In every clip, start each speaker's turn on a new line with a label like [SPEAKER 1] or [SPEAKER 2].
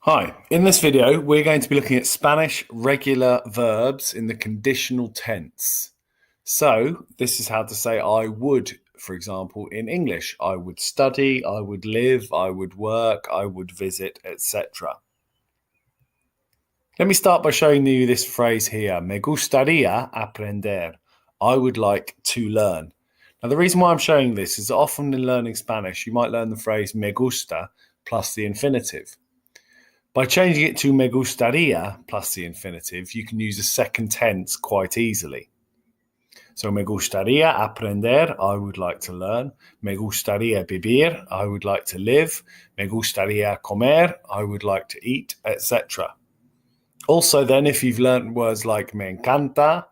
[SPEAKER 1] Hi, in this video we're going to be looking at Spanish regular verbs in the conditional tense. So this is how to say I would, for example, in English. I would study, I would live, I would work, I would visit, etc. Let me start by showing you this phrase here. Me gustaría aprender. I would like to learn. Now the reason why I'm showing this is that often in learning Spanish you might learn the phrase me gusta plus the infinitive. By changing it to me gustaría plus the infinitive, you can use a second tense quite easily. So me gustaría aprender, I would like to learn. Me gustaría vivir, I would like to live. Me gustaría comer, I would like to eat, etc. Also then, if you've learned words like me encanta,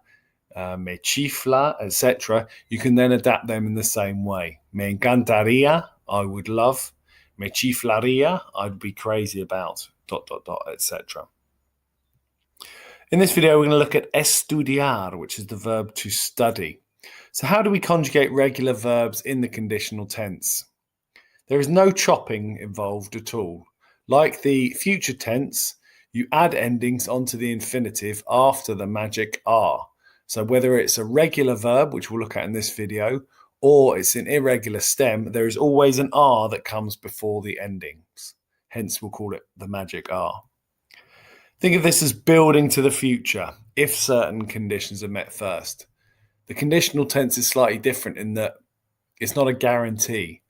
[SPEAKER 1] me chifla, etc., you can then adapt them in the same way. Me encantaría, I would love. Me chiflaría, I'd be crazy about, ... etc. In this video, we're going to look at estudiar, which is the verb to study. So how do we conjugate regular verbs in the conditional tense? There is no chopping involved at all. Like the future tense, you add endings onto the infinitive after the magic R. So whether it's a regular verb, which we'll look at in this video, or it's an irregular stem, there is always an R that comes before the endings. Hence, we'll call it the magic R. Think of this as building to the future, if certain conditions are met first. The conditional tense is slightly different in that it's not a guarantee.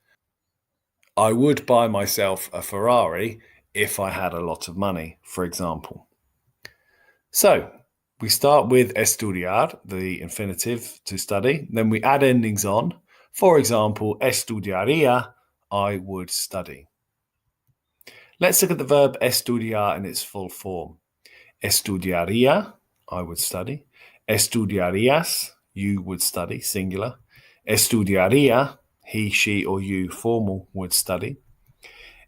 [SPEAKER 1] I would buy myself a Ferrari if I had a lot of money, for example. So, we start with estudiar, the infinitive to study. Then we add endings on. For example, estudiaría, I would study. Let's look at the verb estudiar in its full form. Estudiaría, I would study. Estudiarías, you would study, singular. Estudiaría, he, she, or you, formal, would study.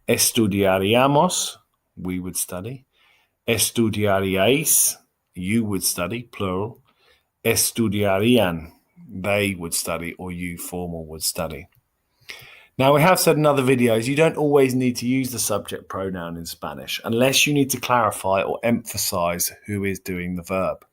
[SPEAKER 1] Estudiaríamos, we would study. Estudiaríais, you would study, plural. Estudiarían, they would study, or you, formal, would study. Now, we have said in other videos, you don't always need to use the subject pronoun in Spanish unless you need to clarify or emphasize who is doing the verb.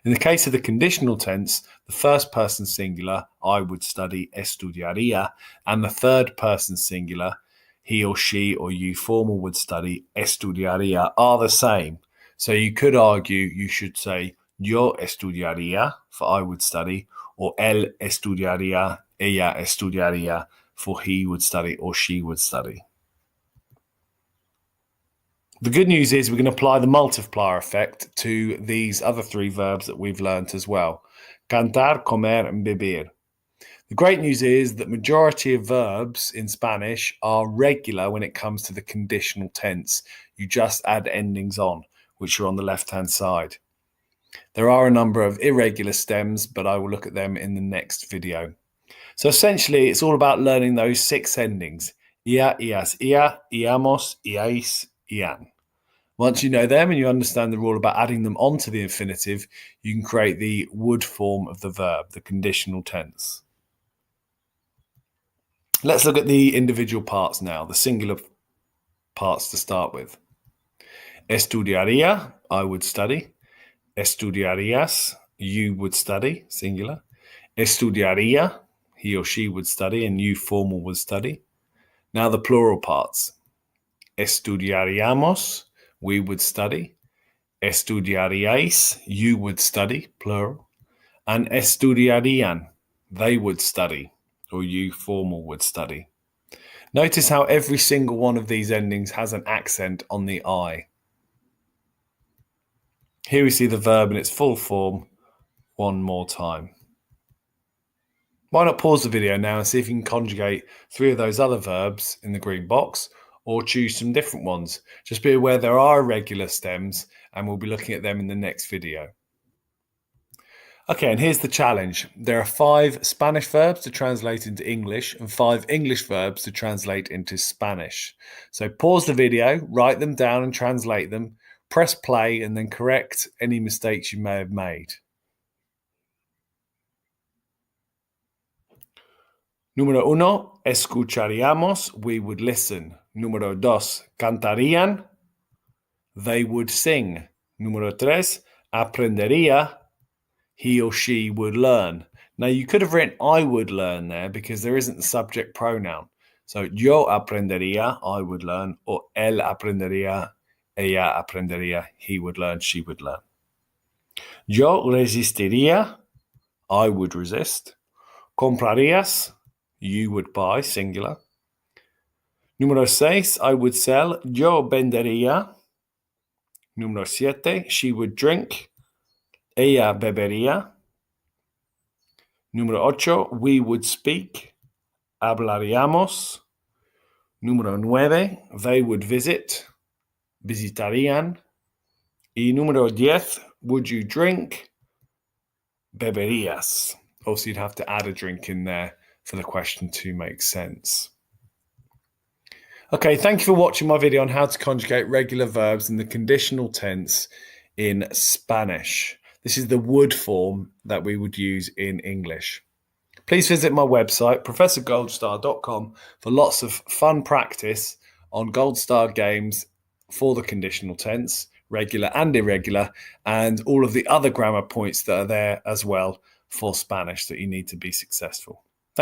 [SPEAKER 1] In the case of the conditional tense, the first person singular, I would study, estudiaría, and the third person singular, he or she or you formal would study, estudiaría, are the same. So you could argue you should say yo estudiaría for I would study, or él estudiaría, ella estudiaría for he would study or she would study. The good news is we can apply the multiplier effect to these other three verbs that we've learnt as well. Cantar, comer, and vivir. The great news is that majority of verbs in Spanish are regular when it comes to the conditional tense. You just add endings on, which are on the left-hand side. There are a number of irregular stems, but I will look at them in the next video. So essentially, it's all about learning those 6 endings. Ia, ias, ia, iamos, iais, ian. Once you know them and you understand the rule about adding them onto the infinitive, you can create the would form of the verb, the conditional tense. Let's look at the individual parts now, the singular parts to start with. Estudiaría, I would study. Estudiarías, you would study, singular. Estudiaría, he or she would study, and you formal would study. Now the plural parts. Estudiaríamos, we would study. Estudiaríais, you would study, plural. And estudiarían, they would study, or you formal would study. Notice how every single one of these endings has an accent on the I. Here we see the verb in its full form one more time. Why not pause the video now and see if you can conjugate 3 of those other verbs in the green box, or choose some different ones. Just be aware there are irregular stems, and we'll be looking at them in the next video. Okay, and here's the challenge. There are 5 Spanish verbs to translate into English and 5 English verbs to translate into Spanish. So pause the video, write them down and translate them, press play, and then correct any mistakes you may have made. Número 1, escucharíamos, we would listen. Número 2, cantarían, they would sing. Número 3, aprendería, he or she would learn. Now, you could have written I would learn there because there isn't the subject pronoun. So, yo aprendería, I would learn, or él aprendería, ella aprendería, he would learn, she would learn. Yo resistiría, I would resist. Comprarías, you would buy, singular. Número 6, I would sell. Yo vendería. Número 7, she would drink. Ella bebería. Número 8, we would speak. Hablaríamos. Número 9, they would visit. Visitarían. Y número 10, would you drink? Beberías. Also, you'd have to add a drink in there for the question to make sense. Okay, thank you for watching my video on how to conjugate regular verbs in the conditional tense in Spanish. This is the would form that we would use in English. Please visit my website, professorgoldstar.com, for lots of fun practice on Gold Star games for the conditional tense, regular and irregular, and all of the other grammar points that are there as well for Spanish that you need to be successful.